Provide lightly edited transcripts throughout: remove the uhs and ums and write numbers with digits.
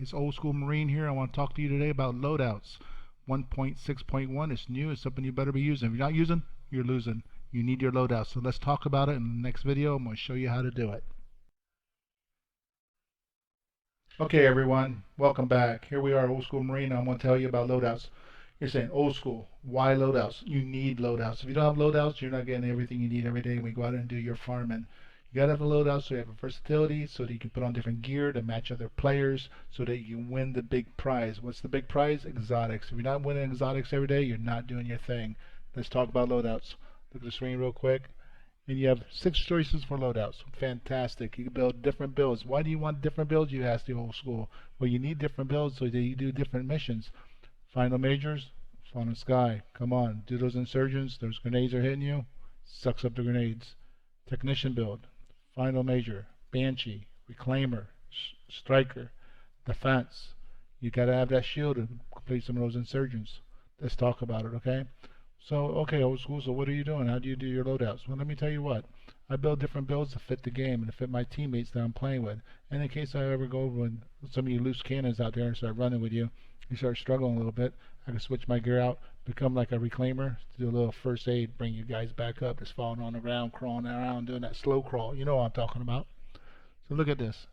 It's Old School Marine here. I want to talk to you today about loadouts. 1.6.1 is new. It's something you better be using. If you're not using, you're losing. You need your loadouts. So let's talk about it in the next video. I'm going to show you how to do it. Okay, everyone, welcome back. Here we are, Old School Marine. I'm going to tell you about loadouts. You're saying, old school, why loadouts? You need loadouts. If you don't have loadouts, you're not getting everything you need every day when you go out and do your farming. You gotta have a loadout so you have a versatility, so that you can put on different gear to match other players, so that you can win the big prize. What's the big prize? Exotics. If you're not winning exotics every day, you're not doing your thing. Let's talk about loadouts. Look at the screen real quick. And you have 6 choices for loadouts. Fantastic. You can build different builds. Why do you want different builds? You ask the old school. Well, you need different builds so that you do different missions. Final majors, Fawn and Sky. Come on, do those insurgents. Those grenades are hitting you. Sucks up the grenades. Technician build. Final major. Banshee. Reclaimer. Striker. Defense. You gotta have that shield to complete some of those insurgents. Let's talk about it, okay? So, okay, old school, so what are you doing? How do you do your loadouts? Well, let me tell you what. I build different builds to fit the game and to fit my teammates that I'm playing with. And in case I ever go over with some of you loose cannons out there and start running with you, you start struggling a little bit, I can switch my gear out, become like a reclaimer, to do a little first aid, bring you guys back up, just falling on the ground, crawling around, doing that slow crawl. You know what I'm talking about. So look at this.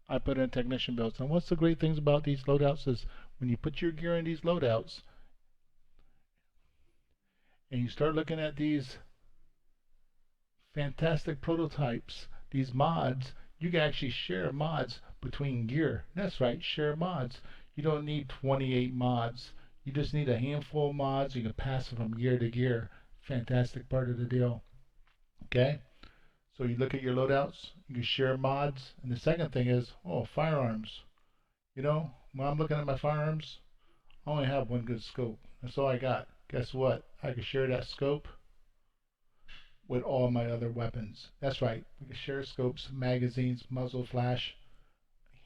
I put in technician builds. And what's the great things about these loadouts is when you put your gear in these loadouts and you start looking at these fantastic prototypes, these mods, you can actually share mods between gear. That's right, share mods. You don't need 28 mods. You just need a handful of mods. You can pass it from gear to gear. Fantastic part of the deal. Okay? So you look at your loadouts, you can share mods. And the second thing is, firearms. You know, when I'm looking at my firearms, I only have one good scope. That's all I got. Guess what? I can share that scope with all my other weapons. That's right. We can share scopes, magazines, muzzle flash,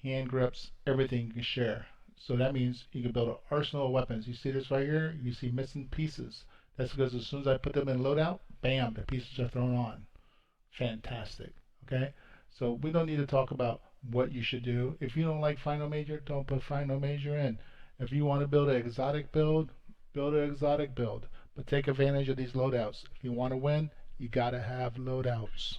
hand grips, everything you can share. So that means you can build an arsenal of weapons. You see this right here? You see missing pieces. That's because as soon as I put them in loadout, bam, the pieces are thrown on. Fantastic. Okay? So we don't need to talk about what you should do. If you don't like Final Major, don't put Final Major in. If you want to build an exotic build an exotic build. But take advantage of these loadouts. If you want to win, you gotta have loadouts.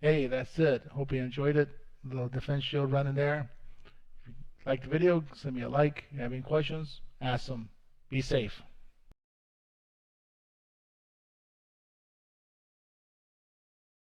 Hey, that's it. Hope you enjoyed it. Little defense shield running there. Like the video, send me a like. If you have any questions, ask them. Be safe.